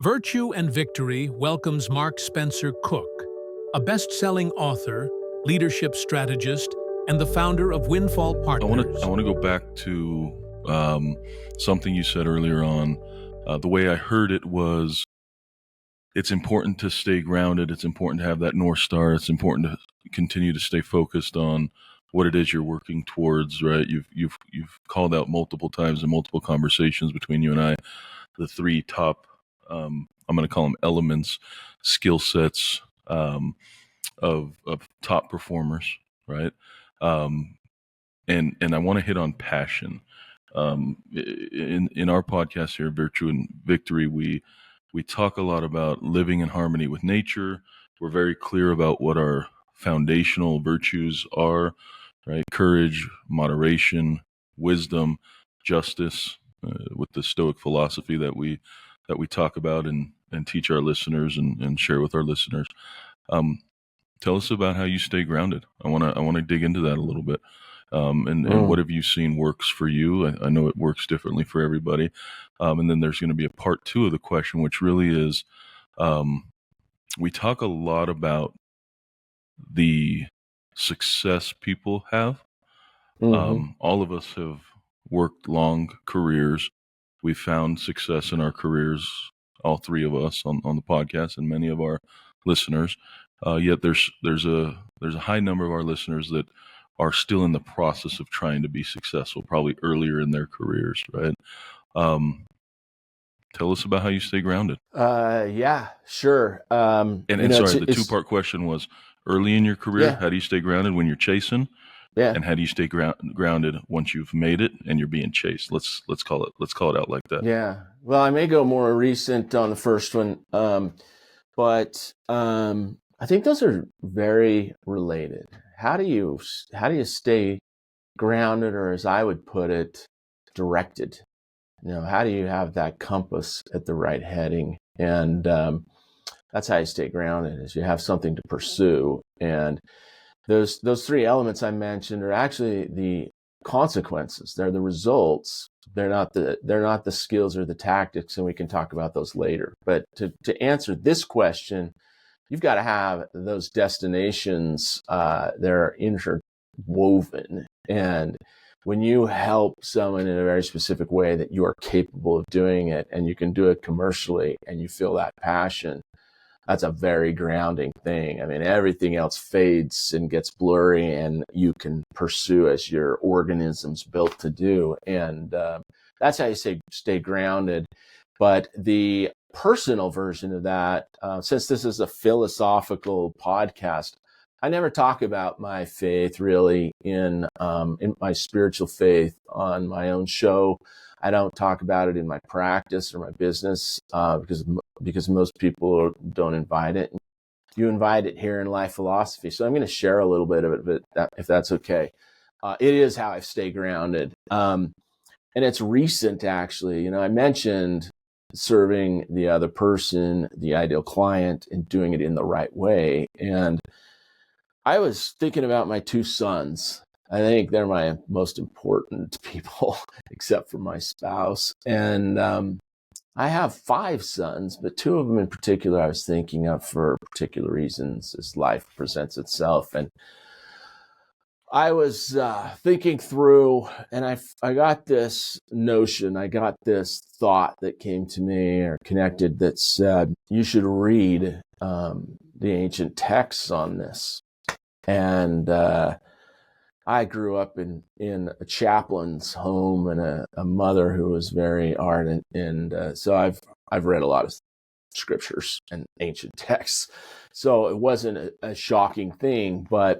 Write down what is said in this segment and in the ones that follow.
Virtue and Victory welcomes Mark Spencer Cook, a best-selling author, leadership strategist, and the founder of Windfall Partners. I want to go back to something you said earlier on. The way I heard it was, it's important to stay grounded. It's important to have that North Star. It's important to continue to stay focused on what it is you're working towards, right? You've called out multiple times in multiple conversations between you and I, the three top, I'm going to call them elements, skill sets of top performers, right? And I want to hit on passion. In our podcast here, Virtue and Victory, we talk a lot about living in harmony with nature. We're very clear about what our foundational virtues are, right? Courage, moderation, wisdom, justice, with the Stoic philosophy that we talk about and teach our listeners and share with our listeners. Tell us about how you stay grounded. I want to dig into that a little bit. And what have you seen works for you? I know it works differently for everybody. And then there's going to be a part two of the question, which really is, we talk a lot about the success people have. All of us have worked long careers. We've found success in our careers, all three of us on the podcast and many of our listeners. Yet there's a high number of our listeners that are still in the process of trying to be successful, probably earlier in their careers, right? Tell us about how you stay grounded. Yeah, sure. And sorry, the two-part question was, early in your career, how do you stay grounded when you're chasing? Yeah. And how do you stay grounded once you've made it and you're being chased? Let's call it out like that. Yeah. Well, I may go more recent on the first one, but I think those are very related. How do you stay grounded, or as I would put it, directed? How do you have that compass at the right heading? And that's how you stay grounded, is you have something to pursue. And those three elements I mentioned are actually the consequences. They're the results. They're not the skills or the tactics, and we can talk about those later. But to answer this question, you've got to have those destinations. They're interwoven, and when you help someone in a very specific way that you are capable of doing it, and you can do it commercially, and you feel that passion, that's a very grounding thing. I mean, everything else fades and gets blurry, and you can pursue as your organism's built to do. And that's how you stay grounded. But the personal version of that, since this is a philosophical podcast, I never talk about my faith really in my spiritual faith on my own show. I don't talk about it in my practice or my business because most people don't invite it. You invite it here in Life Philosophy. So I'm going to share a little bit of it, if that's okay. It is how I stay grounded. And it's recent, actually. I mentioned serving the other person, the ideal client, and doing it in the right way. And I was thinking about my two sons. I think they're my most important people, except for my spouse. And I have 5 sons, but 2 of them in particular I was thinking of for particular reasons as life presents itself. And I was thinking through, and I got this notion, I got this thought that came to me or connected that said, you should read the ancient texts on this. And I grew up in a chaplain's home and a mother who was very ardent, and so I've read a lot of scriptures and ancient texts. So it wasn't a shocking thing, but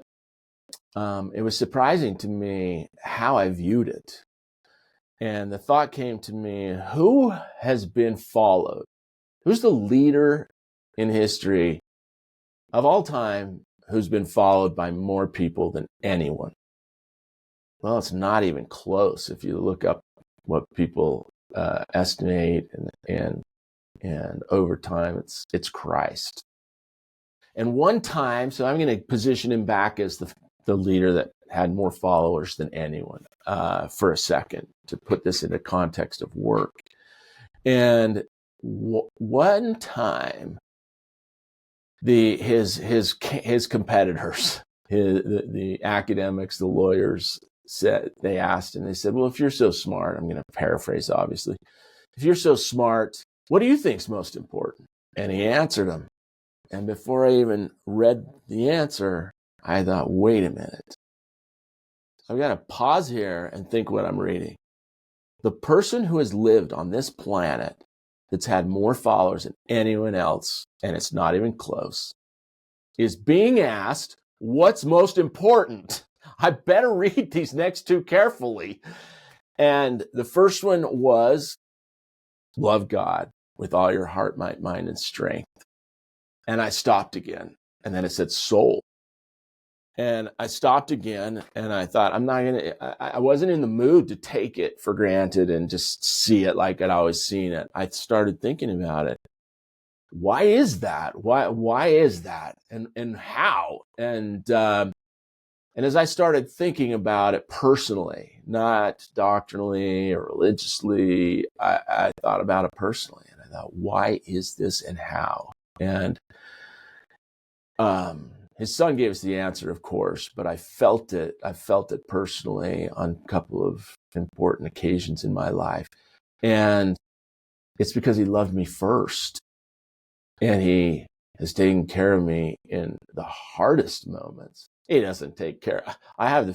it was surprising to me how I viewed it. And the thought came to me: who has been followed? Who's the leader in history of all time who's been followed by more people than anyone? Well, it's not even close. If you look up what people estimate and over time, it's Christ. And one time, so I'm going to position him back as the leader that had more followers than anyone for a second, to put this in a context of work. And one time, his competitors, the academics, the lawyers they asked him, they said, well, if you're so smart, I'm going to paraphrase, obviously, if you're so smart, what do you think's most important? And he answered them. And before I even read the answer, I thought, wait a minute. I've got to pause here and think what I'm reading. The person who has lived on this planet that's had more followers than anyone else, and it's not even close, is being asked, what's most important? I better read these next two carefully. And the first one was, love God with all your heart, might, mind, and strength. And I stopped again. And then it said soul. And I stopped again, and I thought, I wasn't in the mood to take it for granted and just see it like I'd always seen it. I started thinking about it. Why is that? Why is that? And how? And as I started thinking about it personally, not doctrinally or religiously, I thought about it personally, and I thought, why is this and how? And his son gave us the answer, of course, but I felt it personally on a couple of important occasions in my life. And it's because he loved me first. And he has taken care of me in the hardest moments. He doesn't take care. I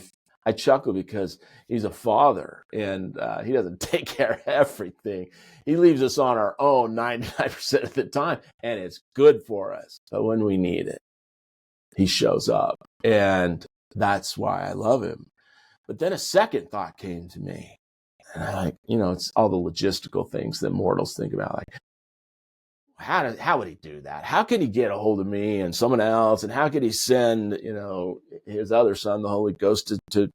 chuckle because he's a father, and he doesn't take care of everything. He leaves us on our own 99% of the time, and it's good for us. But when we need it, he shows up, and that's why I love him. But then a second thought came to me, and it's all the logistical things that mortals think about, like, how would he do that? How could he get a hold of me and someone else? And how could he send, his other son, the Holy Ghost, to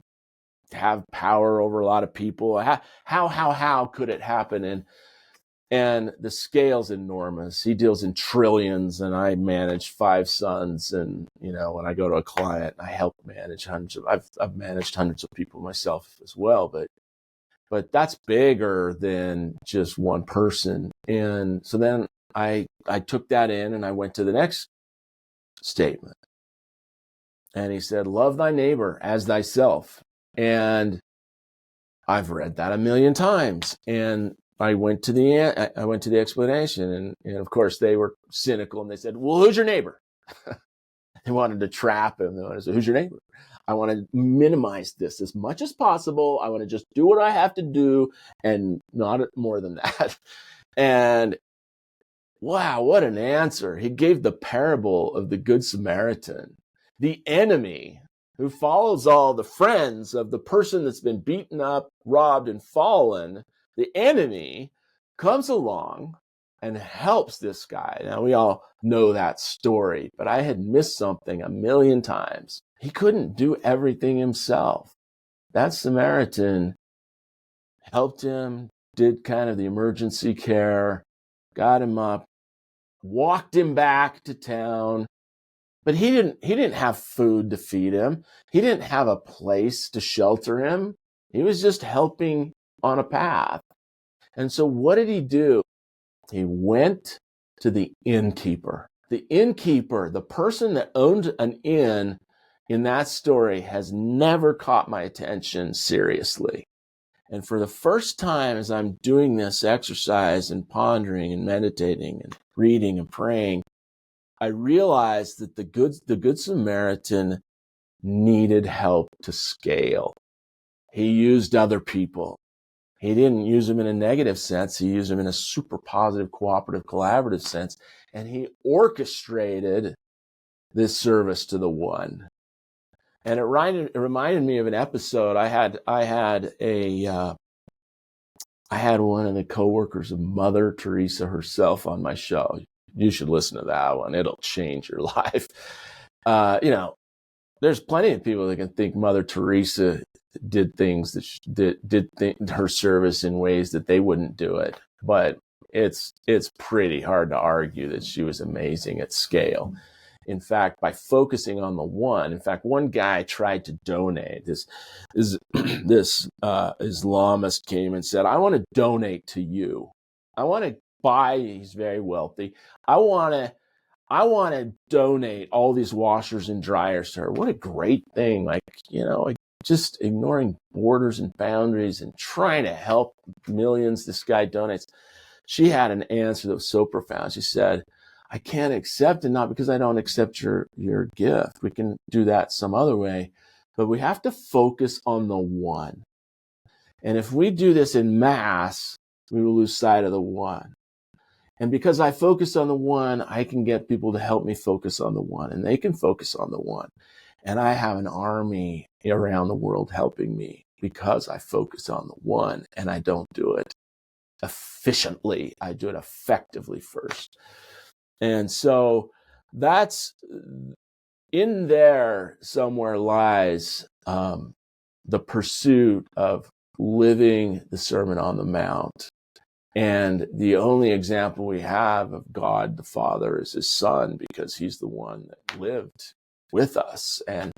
have power over a lot of people? How could it happen? And the scale's enormous. He deals in trillions, and I manage 5 sons. And, when I go to a client, I help manage I've managed hundreds of people myself as well. But that's bigger than just one person. And so then I took that in, and I went to the next statement. And he said, love thy neighbor as thyself. And I've read that a million times. And I went to the explanation, and of course they were cynical, and they said, well, who's your neighbor? They wanted to trap him. They wanted to say, who's your neighbor? I want to minimize this as much as possible. I want to just do what I have to do and not more than that. And wow, what an answer. He gave the parable of the Good Samaritan, the enemy who follows all the friends of the person that's been beaten up, robbed, and fallen. The enemy comes along and helps this guy. Now, we all know that story, but I had missed something a million times. He couldn't do everything himself. That Samaritan helped him, did kind of the emergency care, got him up, walked him back to town. But he didn't have food to feed him. He didn't have a place to shelter him. He was just helping on a path. And so what did he do? He went to the innkeeper. The innkeeper, the person that owned an inn in that story, has never caught my attention seriously. And for the first time, as I'm doing this exercise and pondering and meditating and reading and praying, I realized that the Good Samaritan needed help to scale. He used other people. He didn't use them in a negative sense. He used them in a super positive, cooperative, collaborative sense. And he orchestrated this service to the one. And it reminded me of an episode. I had one of the coworkers of Mother Teresa herself on my show. You should listen to that one. It'll change your life. There's plenty of people that can think Mother Teresa did things that her service in ways that they wouldn't do it. But it's pretty hard to argue that she was amazing at scale. In fact, by focusing on the one guy tried to donate. This Islamist came and said, I want to donate to you. I want to he's very wealthy. I want to donate all these washers and dryers to her. What a great thing. Like, like just ignoring borders and boundaries and trying to help millions this guy donates. She had an answer that was so profound. She said, I can't accept it, not because I don't accept your gift. We can do that some other way, but we have to focus on the one. And if we do this in mass, we will lose sight of the one. And because I focus on the one, I can get people to help me focus on the one, and they can focus on the one. And I have an army around the world helping me because I focus on the one, and I don't do it efficiently. I do it effectively first. And so that's in there somewhere lies the pursuit of living the Sermon on the Mount. And the only example we have of God the Father is his Son, because he's the one that lived with us. And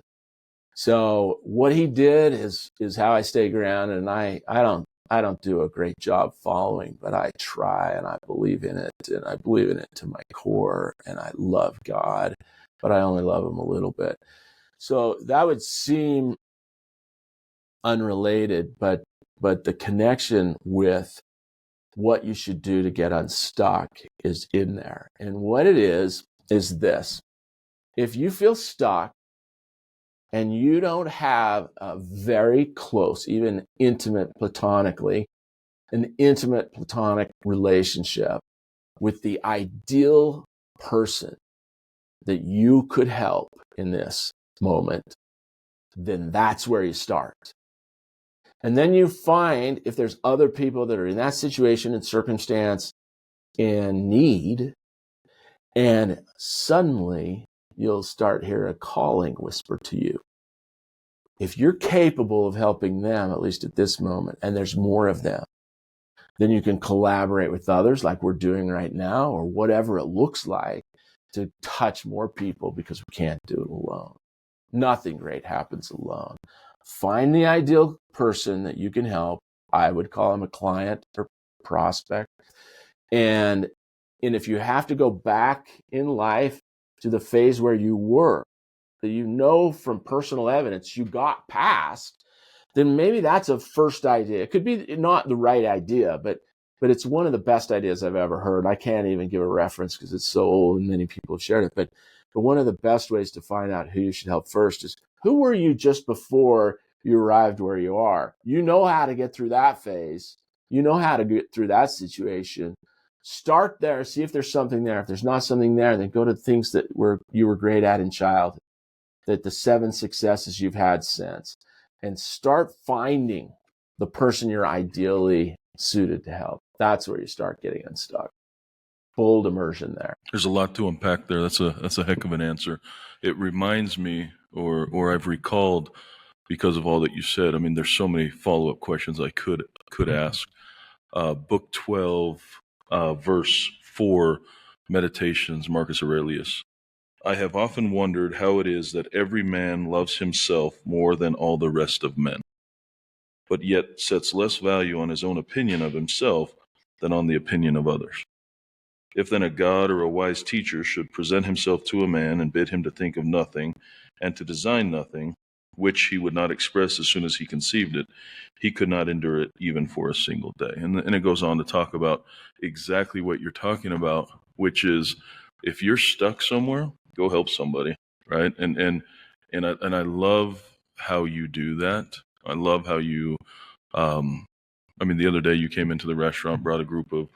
so what he did is how I stay grounded. And I don't do a great job following, but I try, and I believe in it, and I believe in it to my core, and I love God, but I only love him a little bit. So that would seem unrelated, but the connection with what you should do to get unstuck is in there. And what it is this. If you feel stuck and you don't have a very close, even intimate platonically, an intimate platonic relationship with the ideal person that you could help in this moment, then that's where you start. And then you find if there's other people that are in that situation and circumstance and need, and suddenly you'll start hearing a calling whisper to you. If you're capable of helping them, at least at this moment, and there's more of them, then you can collaborate with others like we're doing right now, or whatever it looks like, to touch more people, because we can't do it alone. Nothing great happens alone. Find the ideal person that you can help. I would call him a client or prospect. And if you have to go back in life to the phase where you were, that you know from personal evidence you got past, then maybe that's a first idea. It could be not the right idea, but it's one of the best ideas I've ever heard. I can't even give a reference because it's so old and many people have shared it. But one of the best ways to find out who you should help first is, who were you just before you arrived where you are? You know how to get through that phase. You know how to get through that situation. Start there, see if there's something there. If there's not something there, then go to things that you were great at in childhood, that the 7 successes you've had since, and start finding the person you're ideally suited to help. That's where you start getting unstuck. Bold immersion there. There's a lot to unpack there. That's a heck of an answer. It reminds me, or I've recalled, because of all that you said. I mean, there's so many follow-up questions I could ask. Book 12, verse 4, Meditations, Marcus Aurelius. I have often wondered how it is that every man loves himself more than all the rest of men, but yet sets less value on his own opinion of himself than on the opinion of others. If then a god or a wise teacher should present himself to a man and bid him to think of nothing and to design nothing, which he would not express as soon as he conceived it, he could not endure it even for a single day. And it goes on to talk about exactly what you're talking about, which is, if you're stuck somewhere, go help somebody, right? And I love how you do that. I love how you, the other day you came into the restaurant, brought a group of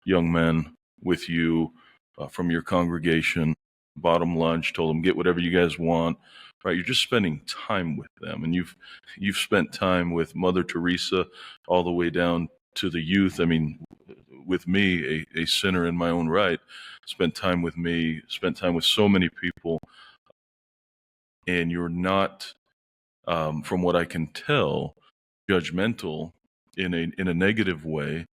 young men with you from your congregation, bought them lunch, told them, get whatever you guys want, right? You're just spending time with them. And you've spent time with Mother Teresa all the way down to the youth. I mean, with me, a sinner in my own right, spent time with me, spent time with so many people. And you're not, from what I can tell, judgmental in a negative way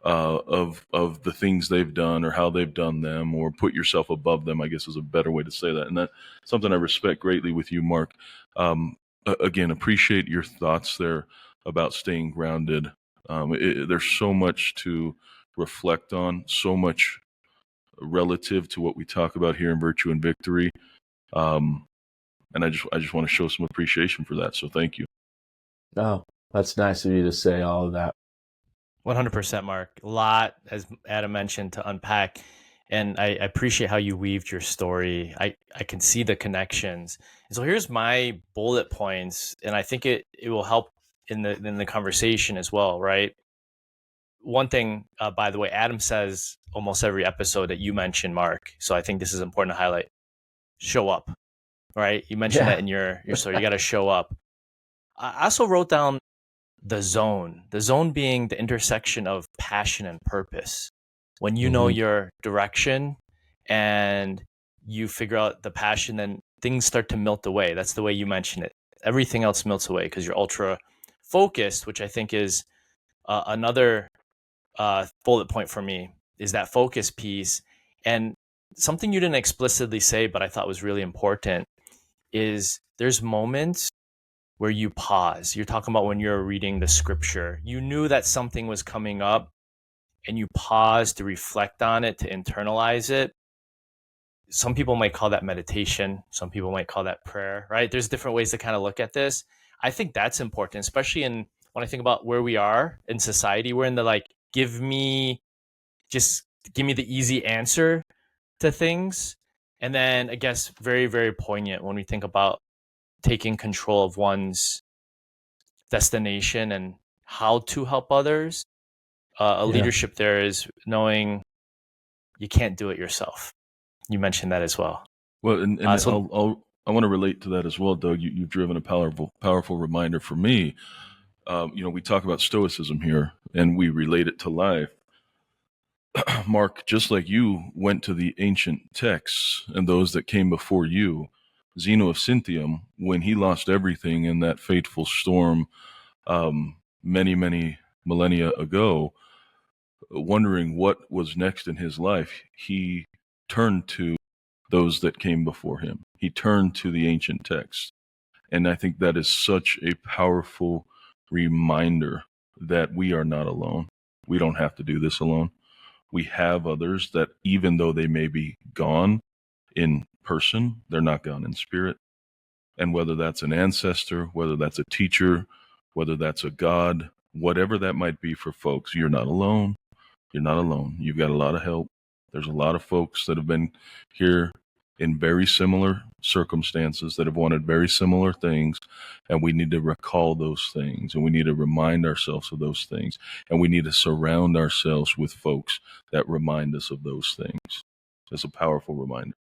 of the things they've done or how they've done them, or put yourself above them, I guess is a better way to say that. And that's something I respect greatly with you, Mark. Again, appreciate your thoughts there about staying grounded. There's so much to reflect on, so much relative to what we talk about here in Virtue and Victory. And I just want to show some appreciation for that. So thank you. Oh, that's nice of you to say all of that. 100%, Mark. A lot, as Adam mentioned, to unpack. And I appreciate how you weaved your story. I can see the connections. And so here's my bullet points, and I think it will help in the conversation as well, right? One thing, by the way, Adam says almost every episode that you mentioned, Mark. So I think this is important to highlight. Show up, right? You mentioned that in your story. You got to show up. I also wrote down the zone being the intersection of passion and purpose. When you know your direction and you figure out the passion, then things start to melt away. That's the way you mentioned it. Everything else melts away because you're ultra focused, which I think is another bullet point for me, is that focus piece. And something you didn't explicitly say, but I thought was really important, is there's moments where you pause. You're talking about when you're reading the scripture. You knew that something was coming up and you pause to reflect on it, to internalize it. Some people might call that meditation. Some people might call that prayer, right? There's different ways to kind of look at this. I think that's important, especially when I think about where we are in society. We're in the like, give me the easy answer to things. And then I guess very, very poignant when we think about taking control of one's destination and how to help others. Leadership there is knowing you can't do it yourself. You mentioned that as well. Well, and I want to relate to that as well, Doug. You've driven a powerful reminder for me. We talk about stoicism here, and we relate it to life. Mark, just like you went to the ancient texts and those that came before you, Zeno of Cynthia, when he lost everything in that fateful storm many, many millennia ago, wondering what was next in his life, he turned to those that came before him. He turned to the ancient texts. And I think that is such a powerful reminder that we are not alone. We don't have to do this alone. We have others that, even though they may be gone in person, they're not gone in spirit. And whether that's an ancestor, whether that's a teacher, whether that's a God, whatever that might be for folks, you're not alone. You're not alone. You've got a lot of help. There's a lot of folks that have been here in very similar circumstances that have wanted very similar things. And we need to recall those things, and we need to remind ourselves of those things. And we need to surround ourselves with folks that remind us of those things. It's a powerful reminder.